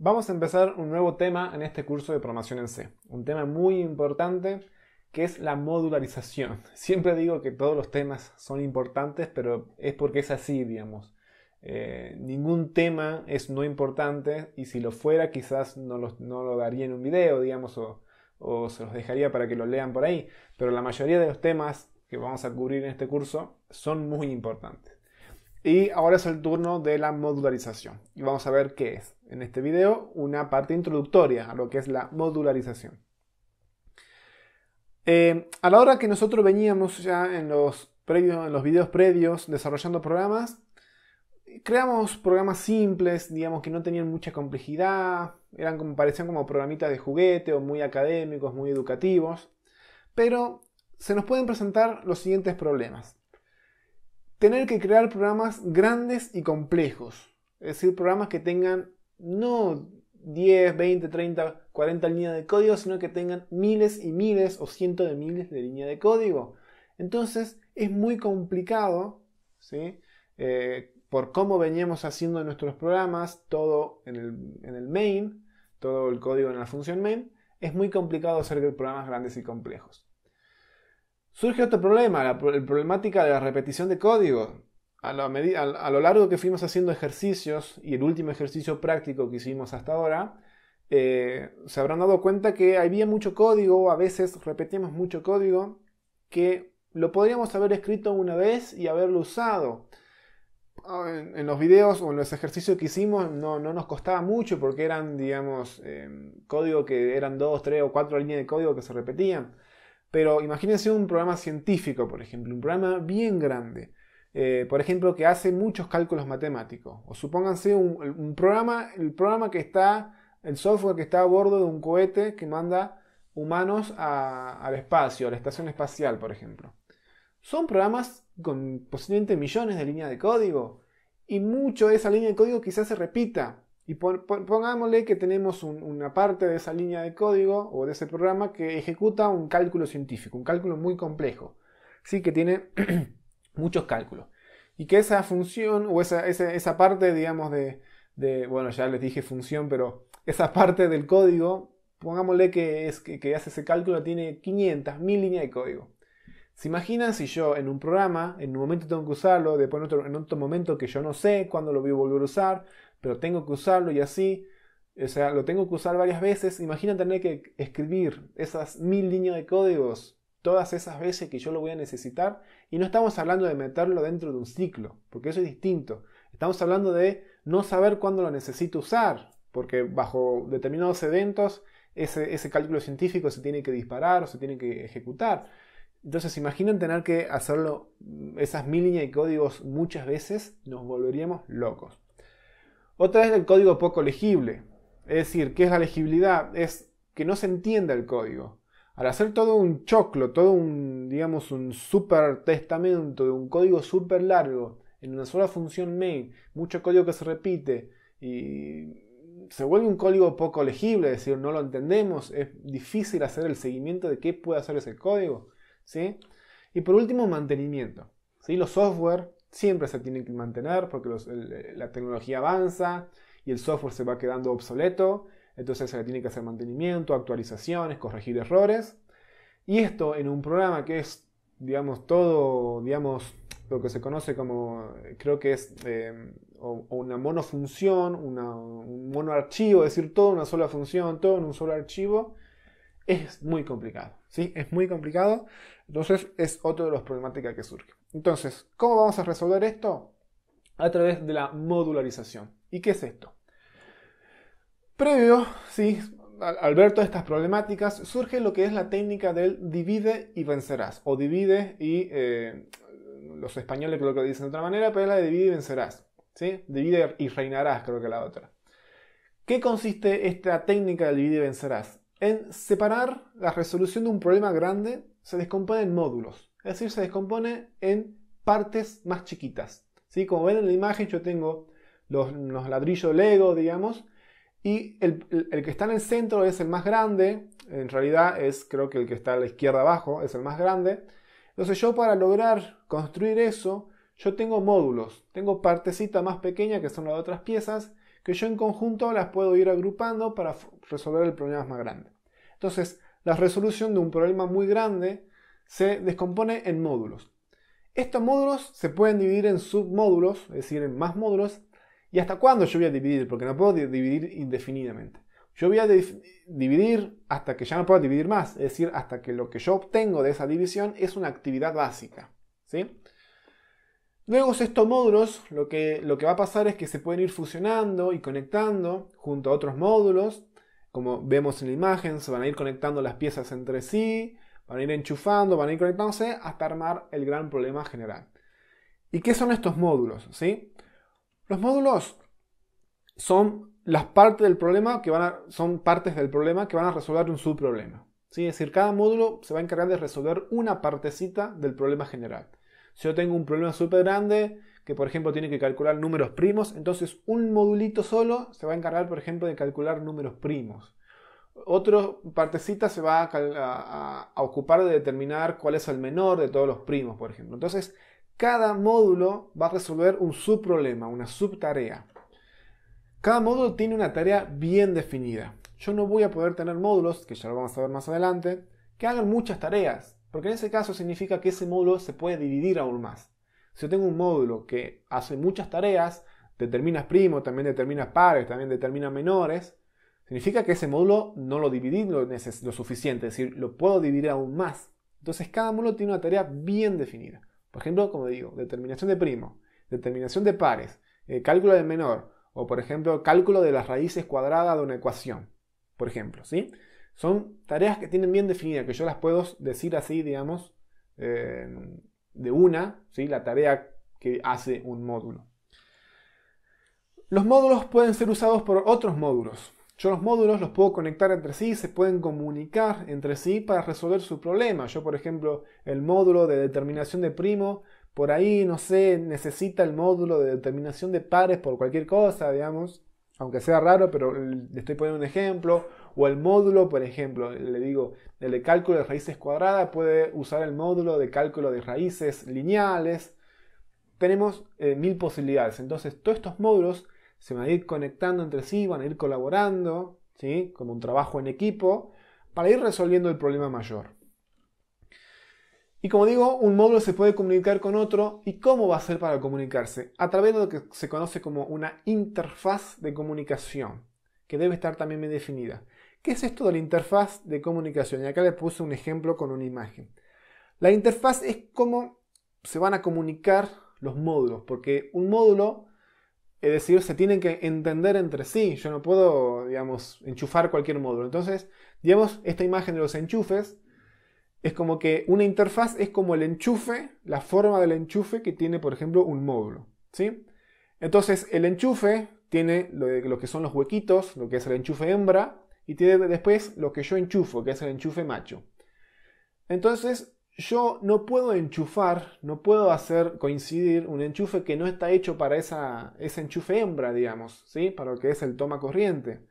Vamos a empezar un nuevo tema en este curso de programación en C. Un tema muy importante que es la modularización. Siempre digo que todos los temas son importantes, pero es porque es así, digamos. Ningún tema es no importante y si lo fuera quizás no lo daría en un video, digamos, o se los dejaría para que lo lean por ahí. Pero la mayoría de los temas que vamos a cubrir en este curso son muy importantes. Y ahora es el turno de la modularización. Y vamos a ver qué es. En este video, una parte introductoria a lo que es la modularización. A la hora que nosotros veníamos ya en los videos previos desarrollando programas, creamos programas simples, digamos que no tenían mucha complejidad, parecían como programitas de juguete o muy académicos, muy educativos. Pero se nos pueden presentar los siguientes problemas. Tener que crear programas grandes y complejos. Es decir, programas que tengan no 10, 20, 30, 40 líneas de código, sino que tengan miles y miles o cientos de miles de líneas de código. Entonces es muy complicado, ¿sí? Por cómo veníamos haciendo nuestros programas, todo en el main, todo el código en la función main, es muy complicado hacer programas grandes y complejos. Surge otro problema, la problemática de la repetición de código. A lo largo que fuimos haciendo ejercicios, y el último ejercicio práctico que hicimos hasta ahora, se habrán dado cuenta que había mucho código, a veces repetíamos mucho código, que lo podríamos haber escrito una vez y haberlo usado. En los videos o en los ejercicios que hicimos no nos costaba mucho porque eran, digamos, código que eran 2, 3 o 4 líneas de código que se repetían. Pero imagínense un programa científico, por ejemplo, un programa bien grande, por ejemplo, que hace muchos cálculos matemáticos. O supónganse el programa que está, el software que está a bordo de un cohete que manda humanos al espacio, a la estación espacial, por ejemplo. Son programas con posiblemente millones de líneas de código y mucho de esa línea de código quizás se repita. Y pongámosle que tenemos una parte de esa línea de código o de ese programa que ejecuta un cálculo científico, un cálculo muy complejo, ¿sí? Que tiene muchos cálculos. Y que esa función o esa parte, digamos, bueno, ya les dije función, pero esa parte del código, pongámosle que hace ese cálculo, tiene 500, 1000 líneas de código. ¿Se imaginan si yo en un programa, en un momento tengo que usarlo, después en otro momento que yo no sé cuándo lo voy a volver a usar, pero tengo que usarlo y así, o sea, lo tengo que usar varias veces? Imagina tener que escribir esas 1000 líneas de códigos todas esas veces que yo lo voy a necesitar, y no estamos hablando de meterlo dentro de un ciclo, porque eso es distinto. Estamos hablando de no saber cuándo lo necesito usar, porque bajo determinados eventos ese cálculo científico se tiene que disparar o se tiene que ejecutar. Entonces, imaginen tener que hacerlo, esas 1000 líneas de códigos muchas veces, nos volveríamos locos. Otra es el código poco legible. Es decir, ¿qué es la legibilidad? Es que no se entienda el código. Al hacer todo un choclo, todo digamos, un super testamento de un código súper largo, en una sola función main, mucho código que se repite, y se vuelve un código poco legible, es decir, no lo entendemos, es difícil hacer el seguimiento de qué puede hacer ese código, ¿sí? Y por último, mantenimiento, ¿sí? Los software siempre se tienen que mantener porque la tecnología avanza y el software se va quedando obsoleto, entonces se le tiene que hacer mantenimiento, actualizaciones, corregir errores. Y esto en un programa que es, digamos, todo, digamos, lo que se conoce como, creo que es una monofunción, un monoarchivo, es decir, toda una sola función, todo en un solo archivo, es muy complicado, ¿sí? Es muy complicado, entonces es otra de las problemáticas que surge. Entonces, ¿cómo vamos a resolver esto? A través de la modularización. ¿Y qué es esto? Previo, ¿sí? Al ver todas estas problemáticas, surge lo que es la técnica del divide y vencerás, o divide y, los españoles creo que lo dicen de otra manera, pero es la de divide y vencerás, ¿sí? Divide y reinarás, creo que la otra. ¿Qué consiste esta técnica del divide y vencerás? En separar la resolución de un problema grande, se descompone en módulos, es decir, se descompone en partes más chiquitas, ¿sí? Como ven en la imagen, yo tengo los ladrillos Lego, digamos, y el que está en el centro es el más grande, en realidad creo que el que está a la izquierda abajo es el más grande. Entonces yo, para lograr construir eso, yo tengo módulos, tengo partecitas más pequeñas que son las otras piezas, que yo en conjunto las puedo ir agrupando para resolver el problema más grande. Entonces, la resolución de un problema muy grande se descompone en módulos. Estos módulos se pueden dividir en submódulos, es decir, en más módulos. ¿Y hasta cuándo yo voy a dividir? Porque no puedo dividir indefinidamente. Yo voy a dividir hasta que ya no pueda dividir más, es decir, hasta que lo que yo obtengo de esa división es una actividad básica, ¿sí? Luego estos módulos, lo que va a pasar es que se pueden ir fusionando y conectando junto a otros módulos. Como vemos en la imagen, se van a ir conectando las piezas entre sí, van a ir enchufando, van a ir conectándose hasta armar el gran problema general. ¿Y qué son estos módulos? ¿Sí? Los módulos son las partes del problema son partes del problema que van a resolver un subproblema. ¿Sí? Es decir, cada módulo se va a encargar de resolver una partecita del problema general. Si yo tengo un problema súper grande, que por ejemplo tiene que calcular números primos, entonces un modulito solo se va a encargar, por ejemplo, de calcular números primos. Otra partecita se va a ocupar de determinar cuál es el menor de todos los primos, por ejemplo. Entonces, cada módulo va a resolver un subproblema, una subtarea. Cada módulo tiene una tarea bien definida. Yo no voy a poder tener módulos, que ya lo vamos a ver más adelante, que hagan muchas tareas, porque en ese caso significa que ese módulo se puede dividir aún más. Si yo tengo un módulo que hace muchas tareas, determina primos, también determina pares, también determina menores, significa que ese módulo no lo dividí lo suficiente, es decir, lo puedo dividir aún más. Entonces cada módulo tiene una tarea bien definida. Por ejemplo, como digo, determinación de primo, determinación de pares, cálculo del menor, o por ejemplo, cálculo de las raíces cuadradas de una ecuación. Por ejemplo, ¿sí? Son tareas que tienen bien definidas, que yo las puedo decir así, digamos, de una, ¿sí? La tarea que hace un módulo. Los módulos pueden ser usados por otros módulos. Yo los módulos los puedo conectar entre sí, se pueden comunicar entre sí para resolver su problema. Yo, por ejemplo, el módulo de determinación de primo, por ahí, no sé, necesita el módulo de determinación de pares por cualquier cosa, digamos, aunque sea raro, pero le estoy poniendo un ejemplo. O el módulo, por ejemplo, le digo, el de cálculo de raíces cuadradas puede usar el módulo de cálculo de raíces lineales. Tenemos 1000 posibilidades. Entonces, todos estos módulos se van a ir conectando entre sí, van a ir colaborando, ¿sí? Como un trabajo en equipo, para ir resolviendo el problema mayor. Y como digo, un módulo se puede comunicar con otro. ¿Y cómo va a ser para comunicarse? A través de lo que se conoce como una interfaz de comunicación, que debe estar también bien definida. ¿Qué es esto de la interfaz de comunicación? Y acá le puse un ejemplo con una imagen. La interfaz es cómo se van a comunicar los módulos, porque un módulo, es decir, se tienen que entender entre sí. Yo no puedo, digamos, enchufar cualquier módulo. Entonces, digamos, esta imagen de los enchufes es como que una interfaz es como el enchufe, la forma del enchufe que tiene, por ejemplo, un módulo, ¿sí? Entonces, el enchufe tiene lo que son los huequitos, lo que es el enchufe hembra, y tiene después lo que yo enchufo, que es el enchufe macho. Entonces, yo no puedo enchufar, no puedo hacer coincidir un enchufe que no está hecho para ese enchufe hembra, digamos, ¿sí? Para lo que es el toma corriente.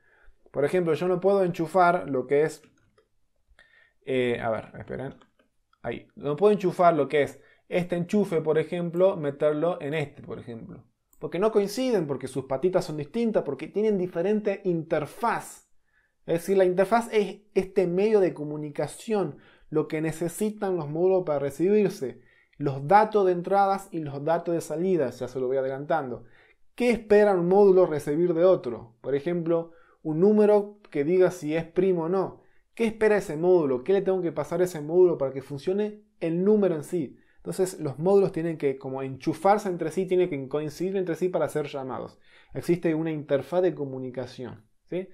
Por ejemplo, yo no puedo enchufar lo que es... a ver, esperen. Ahí. No puedo enchufar lo que es este enchufe, por ejemplo, meterlo en este, por ejemplo. Porque no coinciden, porque sus patitas son distintas, porque tienen diferente interfaz. Es decir, la interfaz es este medio de comunicación, lo que necesitan los módulos para recibirse, los datos de entradas y los datos de salidas, ya se lo voy adelantando. ¿Qué espera un módulo recibir de otro? Por ejemplo, un número que diga si es primo o no. ¿Qué espera ese módulo? ¿Qué le tengo que pasar a ese módulo para que funcione el número en sí? Entonces los módulos tienen que como enchufarse entre sí, tienen que coincidir entre sí para ser llamados. Existe una interfaz de comunicación, ¿sí?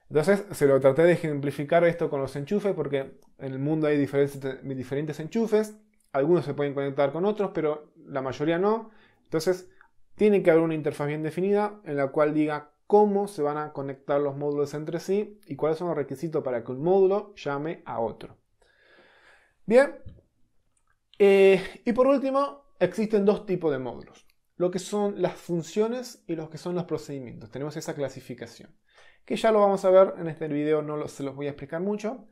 Entonces se lo traté de ejemplificar esto con los enchufes porque en el mundo hay diferentes enchufes. Algunos se pueden conectar con otros, pero la mayoría no. Entonces tiene que haber una interfaz bien definida en la cual diga cómo se van a conectar los módulos entre sí y cuáles son los requisitos para que un módulo llame a otro. Bien. Y por último, existen dos tipos de módulos. Lo que son las funciones y los que son los procedimientos. Tenemos esa clasificación. Que ya lo vamos a ver en este video, se los voy a explicar mucho.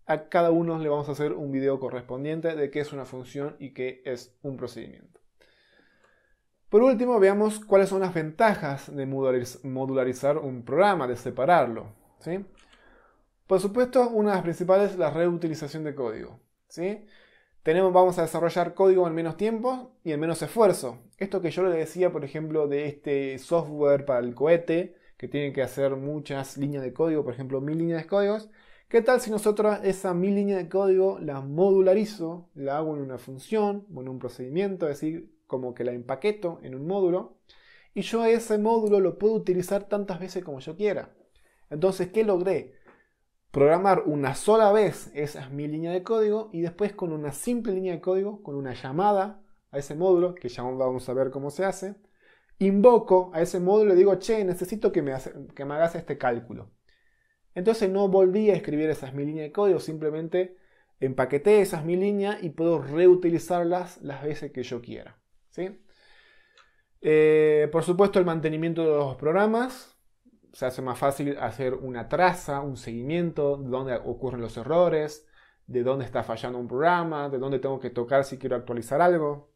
A cada uno le vamos a hacer un video correspondiente de qué es una función y qué es un procedimiento. Por último, veamos cuáles son las ventajas de modularizar un programa, de separarlo, ¿sí? Por supuesto, una de las principales es la reutilización de código, ¿sí? Vamos a desarrollar código en menos tiempo y en menos esfuerzo. Esto que yo le decía, por ejemplo, de este software para el cohete, que tiene que hacer muchas líneas de código, por ejemplo, 1000 líneas de códigos. ¿Qué tal si nosotros esa 1000 líneas de código la modularizo, la hago en una función o en un procedimiento, es decir, como que la empaqueto en un módulo, y yo ese módulo lo puedo utilizar tantas veces como yo quiera? Entonces, ¿qué logré? Programar una sola vez esas 1000 líneas de código y después con una simple línea de código, con una llamada a ese módulo, que ya vamos a ver cómo se hace, invoco a ese módulo y le digo, che, necesito que me hagas este cálculo. Entonces no volví a escribir esas 1000 líneas de código, simplemente empaqueté esas 1000 líneas y puedo reutilizarlas las veces que yo quiera, ¿sí? Por supuesto, el mantenimiento de los programas. Se hace más fácil hacer una traza, un seguimiento de dónde ocurren los errores, de dónde está fallando un programa, de dónde tengo que tocar si quiero actualizar algo.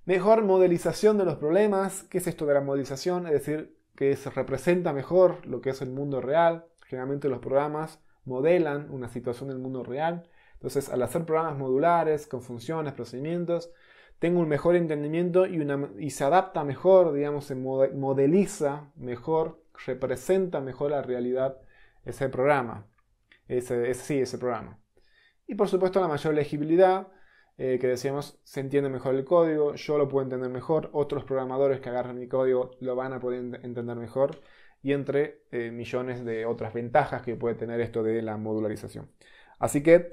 Mejor modelización de los problemas. ¿Qué es esto de la modelización? Es decir, que se representa mejor lo que es el mundo real. Generalmente los programas modelan una situación del mundo real. Entonces, al hacer programas modulares, con funciones, procedimientos, tengo un mejor entendimiento y se adapta mejor, digamos, se modeliza mejor, representa mejor la realidad ese programa. Ese programa. Y por supuesto la mayor legibilidad, que decíamos, se entiende mejor el código, yo lo puedo entender mejor, otros programadores que agarren mi código lo van a poder entender mejor, y entre millones de otras ventajas que puede tener esto de la modularización. Así que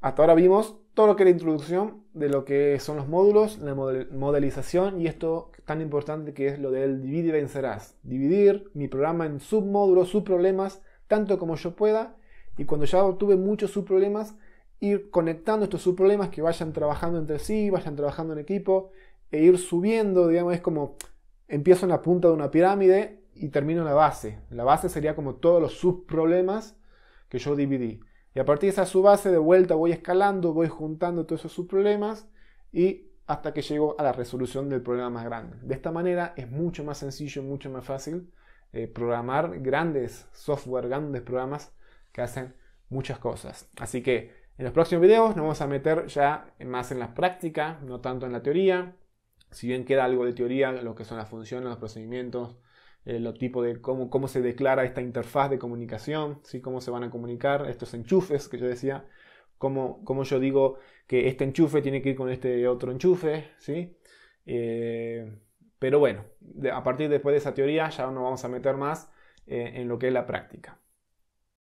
hasta ahora vimos todo lo que es la introducción de lo que son los módulos, la modelización y esto tan importante que es lo del divide y vencerás. Dividir mi programa en submódulos, subproblemas, tanto como yo pueda, y cuando ya obtuve muchos subproblemas, ir conectando estos subproblemas que vayan trabajando entre sí, vayan trabajando en equipo, e ir subiendo, digamos, es como empiezo en la punta de una pirámide y termino en la base. La base sería como todos los subproblemas que yo dividí. Y a partir de esa subbase de vuelta voy escalando, voy juntando todos esos subproblemas y hasta que llego a la resolución del problema más grande. De esta manera es mucho más sencillo, mucho más fácil programar grandes software, grandes programas que hacen muchas cosas. Así que en los próximos videos nos vamos a meter ya más en la práctica, no tanto en la teoría. Si bien queda algo de teoría, lo que son las funciones, los procedimientos, los tipos de cómo se declara esta interfaz de comunicación, ¿sí? Cómo se van a comunicar estos enchufes que yo decía, cómo yo digo que este enchufe tiene que ir con este otro enchufe, ¿sí? Pero bueno, a partir después de esa teoría ya nos vamos a meter más en lo que es la práctica.